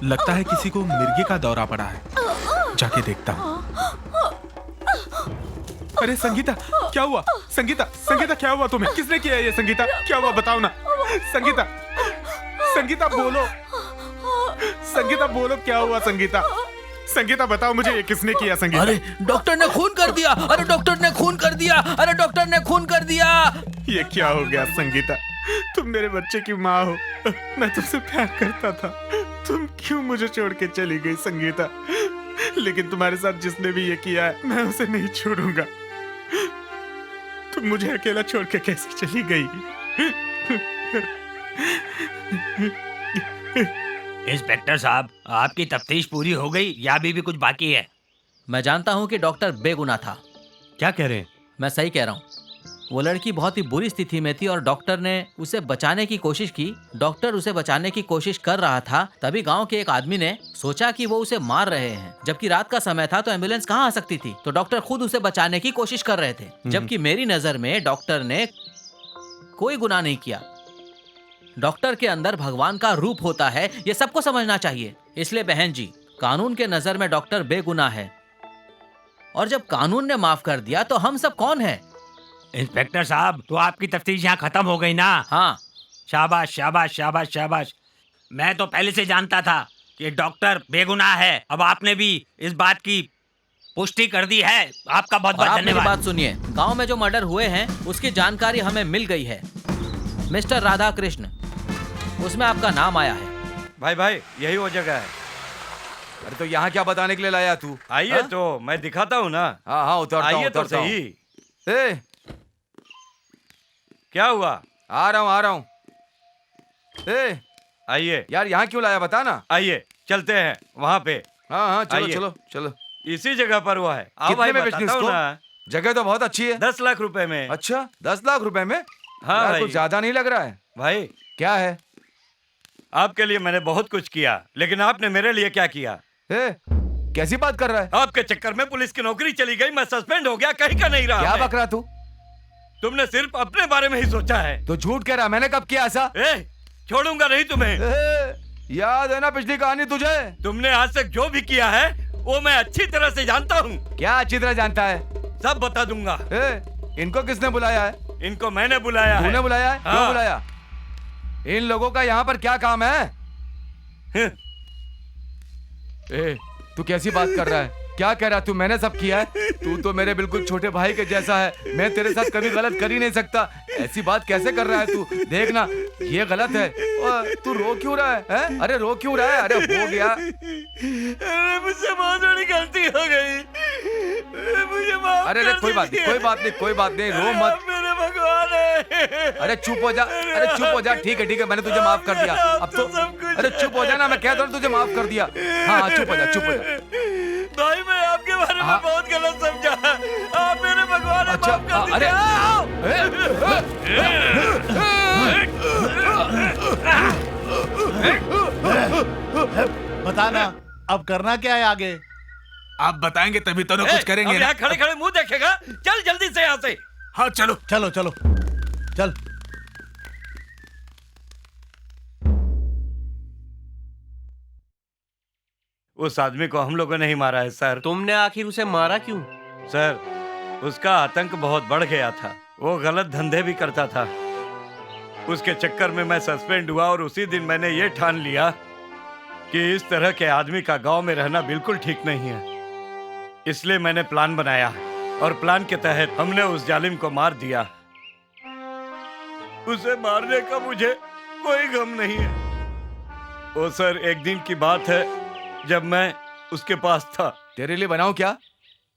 लगता है किसी को मिर्गी का दौरा पड़ा है, जाके देखता हूँ। अरे संगीता, क्या हुआ? संगीता, संगीता क्या हुआ तुम्हें? किसने किया ये? संगीता क्या हुआ, बताओ ना। संगीता, संगीता बोलो, संगीता बोलो, क्या हुआ? संगीता, संगीता बताओ मुझे, ये किसने किया? संगीता, अरे डॉक्टर ने खून कर दिया, अरे डॉक्टर ने खून कर दिया, अरे डॉक्टर ने खून कर दिया। ये क्या हो गया? संगीता, तुम मेरे बच्चे की माँ हो, मैं तुमसे प्यार करता था, तुम क्यों मुझे छोड़ के चली गई? संगीता, लेकिन तुम्हारे साथ जिसने भी ये किया है, मैं उसे नहीं छोड़ूंगा। तुम मुझे अकेला छोड़ के कैसे चली गई? इंस्पेक्टर साहब, आपकी तफ्तीश पूरी हो गई या अभी भी कुछ बाकी है? मैं जानता हूँ कि डॉक्टर बेगुनाह था। क्या कह रहे हैं? मैं सही कह रहा हूँ। वो लड़की बहुत ही बुरी स्थिति में थी और डॉक्टर ने उसे बचाने की कोशिश की। डॉक्टर उसे बचाने की कोशिश कर रहा था, तभी गांव के एक आदमी ने सोचा कि वो उसे मार रहे हैं। जबकि रात का समय था तो एम्बुलेंस कहाँ आ सकती थी, तो डॉक्टर खुद उसे बचाने की कोशिश कर रहे थे। जबकि मेरी नजर में डॉक्टर ने कोई गुनाह नहीं किया। डॉक्टर के अंदर भगवान का रूप होता है, ये सबको समझना चाहिए। इसलिए बहन जी, कानून के नजर में डॉक्टर बेगुनाह है, और जब कानून ने माफ कर दिया तो हम सब कौन है? इंस्पेक्टर साहब, तो आपकी तफ्तीश यहाँ खत्म हो गई ना? हाँ। शाबाश शाबाश शाबाश शाबाश। मैं तो पहले से जानता था कि डॉक्टर बेगुनाह है। अब आपने भी इस बात की पुष्टि कर दी है, आपका बहुत बहुत आप मेरी धन्यवाद। बात सुनिए, गांव में जो मर्डर हुए हैं उसकी जानकारी हमें मिल गई है। मिस्टर राधा कृष्ण, उसमें आपका नाम आया है। भाई भाई, यही वो जगह है। अरे तो यहाँ क्या बताने के लिए लाया तू? आइए तो मैं दिखाता हूँ ना। हाँ हाँ, उतरता हूँ, आइए तो उतरता हूँ। सही। ए, क्या हुआ? आ रहा हूँ, आ रहा हूँ। ए, आइए यार यहाँ क्यों लाया, बता ना। आइए, चलते हैं वहाँ पे। हाँ हाँ, चलो आइए। चलो चलो। इसी जगह पर हुआ है। आओ कितने भाई, में बेचनी बताता हूँ इसको? ना। जगह तो बहुत अच्छी है। 10 लाख रुपए में। अच्छा, 10 लाख रुपए में? हाँ यार भाई। कुछ ज्यादा नहीं लग रहा है। भाई, क्या है? आपके लिए मैंने बहुत कुछ किया, लेकिन आपने मेरे लिए क्या किया? ए, कैसी बात कर रहा है? आपके चक्कर में पुलिस की नौकरी चली गई, मैं सस्पेंड हो गया, कहीं का नहीं रहा। क्या मैं। बक रहा तू? तुमने सिर्फ अपने बारे में ही सोचा है। तो झूठ कह रहा, मैंने कब किया ऐसा? छोड़ूंगा नहीं तुम्हें। याद है ना पिछली कहानी तुझे? तुमने आज तक जो भी किया है वो मैं अच्छी तरह से जानता हूँ। क्या अच्छी तरह जानता है? सब बता दूंगा। इनको किसने बुलाया है? इनको मैंने बुलाया है। तूने बुलाया है? हाँ। क्यों बुलाया? इन लोगों का यहाँ पर क्या काम है? तू कैसी बात कर रहा है? क्या कह रहा तू? मैंने सब किया है? तू तो मेरे बिल्कुल छोटे भाई के जैसा है, मैं तेरे साथ कभी गलत कर ही नहीं सकता। ऐसी बात कैसे कर रहा है तू? देखना, ये गलत है। तू रो क्यों रहा है? अरे रो क्यों रहा है? अरे हो गया। अरे मुझसे बहुत बड़ी गलती हो गई, मुझे माफ अरे कोई बात नहीं, कोई बात नहीं, कोई बात नहीं, रो मत। मेरे भगवान है। अरे चुप हो जा, अरे चुप हो जा। ठीक है ठीक है, मैंने तुझे माफ कर दिया। अब तो अरे चुप हो जा ना, मैं कहता हूँ तुझे माफ कर दिया। हाँ हाँ, चुप हो जा, चुप हो जा। भाई मैं आपके बारे में बहुत गलत समझा, आप मेरे भगवान। अच्छा, अरे बताना अब करना क्या है आगे? आप बताएंगे तभी तो कुछ करेंगे ना। यहाँ खड़े खड़े मुंह देखेगा? चल जल्दी से यहाँ से। हाँ चलो चलो चलो चल। उस आदमी को हम लोगों ने ही मारा है सर। तुमने आखिर उसे मारा क्यों? सर, उसका आतंक बहुत बढ़ गया था, वो गलत धंधे भी करता था। उसके चक्कर में मैं सस्पेंड हुआ और उसी दिन मैंने ये ठान लिया कि इस तरह के आदमी का गांव में रहना बिल्कुल ठीक नहीं है। इसलिए मैंने प्लान बनाया और प्लान के तहत हमने उस जालिम को मार दिया। उसे मारने का मुझे कोई गम नहीं है। ओ सर, एक दिन की बात है जब मैं उसके पास था। तेरे लिए बनाऊं क्या?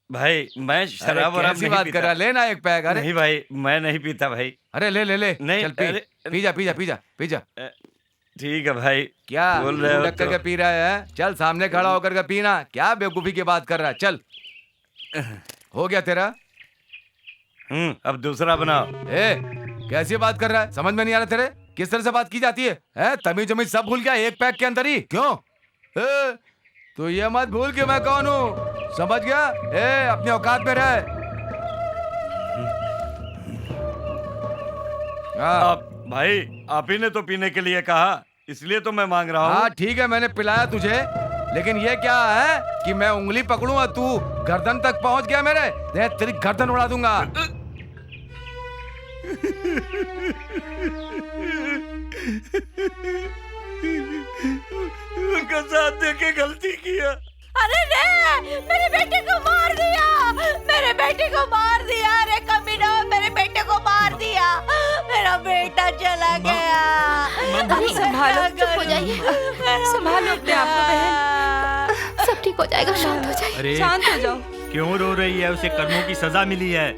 भाई मैं शराब वराब नहीं बात पीता। कर रहा, लेना एक पैक। अरे नहीं भाई, मैं नहीं पीता भाई। अरे ले ले ले, नहीं, चल पी, अरे, पी जा पी जा पी जा पी जा। ठीक है भाई। क्या बोल रहे हो टक्कर तो? के पी रहा है? चल सामने खड़ा होकर के पीना। क्या बेवकूफी की बात कर रहा है? चल, हो गया तेरा। अब दूसरा बनाओ। कैसी बात कर रहा है? समझ में नहीं आ रहा तेरे? किस तरह से बात की जाती है? तमीज जमीज सब भूल गया एक पैक के अंदर ही? क्यों? तो ये मत भूल कि मैं कौन हूँ, समझ गया? अपनी औकात में रह। आप भाई, आप ही ने तो पीने के लिए कहा, इसलिए तो मैं मांग रहा हाँ हूँ। ठीक है, मैंने पिलाया तुझे, लेकिन ये क्या है कि मैं उंगली पकड़ूं और तू गर्दन तक पहुंच गया मेरे? मैं तेरी गर्दन उड़ा दूंगा। उनका साथ देके गलती किया। अरे रे, मेरे बेटे को मार दिया, मेरे बेटे को मार दिया, अरे कमीना, मेरे बेटे को मार दिया, मेरा बेटा चला गया। अरे संभालो, चुप हो जाइए, संभालो अपने आप को बहन, सब ठीक हो जाएगा, शांत हो जाइए, शांत हो जाओ। क्यों रो रही है? उसे कर्मों की सजा मिली है।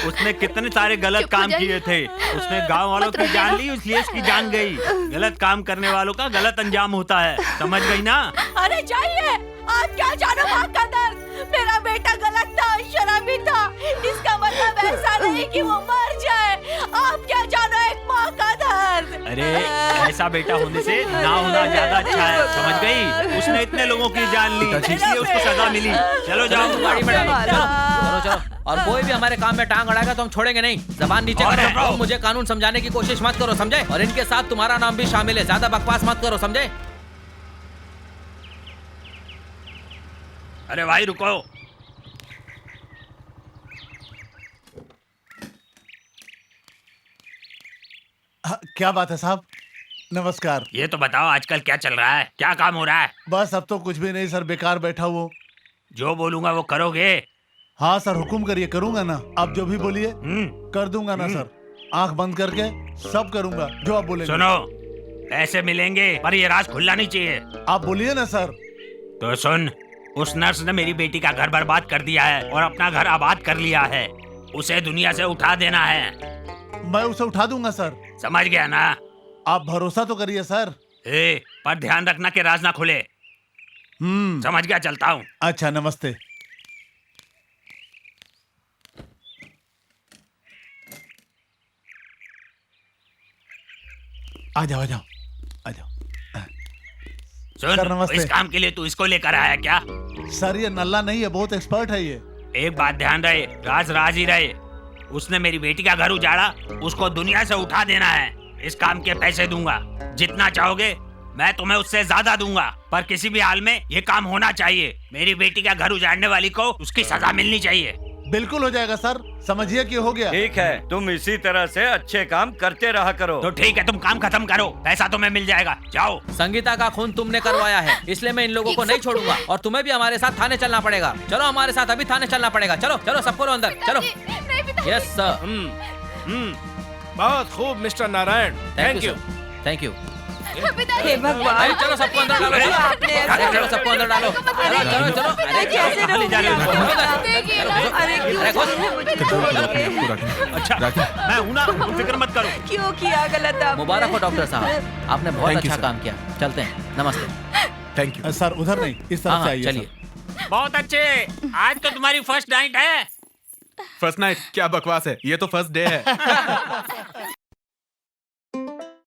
उसने कितने सारे गलत चुप हो काम जाइए। किए थे। उसने गांव वालों मत की रोइए। जान ली, इसलिए इसकी जान गई। गलत काम करने वालों का गलत अंजाम होता है, समझ गई ना? अरे जाइए, आप क्या जानो माँ का दर्द। मेरा बेटा गलत था, शराबी था, इसका मतलब ऐसा नहीं कि वो मर जाए। आप क्या जानो एक माँ का दर्द। अरे ऐसा बेटा होने से ना होना ज्यादा अच्छा है, समझ गई? उसने इतने लोगों की जान ली, इसलिए उसको सजा मिली। चलो जाओ गाड़ी में डालो, चलो चलो चलो। और कोई भी हमारे काम में टांग अड़ाएगा तो हम छोड़ेंगे नहीं। जबान नीचे और करो रहो। और मुझे कानून समझाने की कोशिश मत करो, समझे? और इनके साथ तुम्हारा नाम भी शामिल है। ज्यादा बकवास मत करो, समझे? अरे भाई रुको। हाँ, क्या बात है साहब? नमस्कार। ये तो बताओ आजकल क्या चल रहा है, क्या काम हो रहा है? बस अब तो कुछ भी नहीं सर, बेकार बैठा हुआ। जो बोलूंगा वो करोगे? हाँ सर, हुक्म करिए, करूंगा ना। आप जो भी बोलिए कर दूंगा ना सर। आंख बंद करके सब करूंगा जो आप बोलेंगे। सुनो, पैसे मिलेंगे पर ये राज खुलना नहीं चाहिए। आप बोलिए ना सर। तो सुन, उस नर्स ने मेरी बेटी का घर बर्बाद कर दिया है और अपना घर आबाद कर लिया है। उसे दुनिया से उठा देना है, मैं उसे उठा दूंगा सर। समझ गया ना? आप भरोसा तो करिए सर। पर ध्यान रखना कि राज ना खुले। समझ गया, चलता हूँ। अच्छा, नमस्ते। आ जाओ आ जाओ आ जाओ। सुन, सर, नमस्ते। इस काम के लिए तू इसको लेकर आया क्या? सर ये नल्ला नहीं है, बहुत एक्सपर्ट है ये। एक बात ध्यान रहे, राज राज ही रहे। उसने मेरी बेटी का घर उजाड़ा, उसको दुनिया से उठा देना है। इस काम के पैसे दूंगा, जितना चाहोगे मैं तुम्हें उससे ज्यादा दूंगा, पर किसी भी हाल में ये काम होना चाहिए। मेरी बेटी का घर उजाड़ने वाली को उसकी सजा मिलनी चाहिए। बिल्कुल हो जाएगा सर, समझिए कि हो गया। ठीक है, तुम इसी तरह से अच्छे काम करते रहा करो। तो ठीक है, तुम काम खत्म करो, पैसा तुम्हें मिल जाएगा, जाओ। संगीता का खून तुमने करवाया है, इसलिए मैं इन लोगों को नहीं छोड़ूंगा। और तुम्हें भी हमारे साथ थाने चलना पड़ेगा। चलो हमारे साथ अभी थाने चलना पड़ेगा। चलो चलो, सबको लो अंदर, चलो। Yes sir. बहुत खूब mister Narayan, thank you thank you. हे भगवान, अरे चलो सबको अंदर डालो, अरे, आपने ऐसा अरे चलो सबको अंदर डालो। चलो चलो चलो। अरे कैसे कहाँ ले जा रहे हो? अरे क्यों अच्छा, मैं हूँ ना, तुम फिक्र मत करो। क्यों किया गलत आपने? मुबारक हो डॉक्टर साहब, आपने बहुत Thank you, अच्छा sir. काम किया। चलते हैं, नमस्ते। Thank you. सर उधर नहीं, इस तरफ हाँ से हाँ, आइए। चलिए। सर। बहुत अच्छे, आज तो तुम्हारी फर्स्ट नाइट है। फर्स्ट नाइट क्या बकवास है, ये तो फर्स्ट डे है।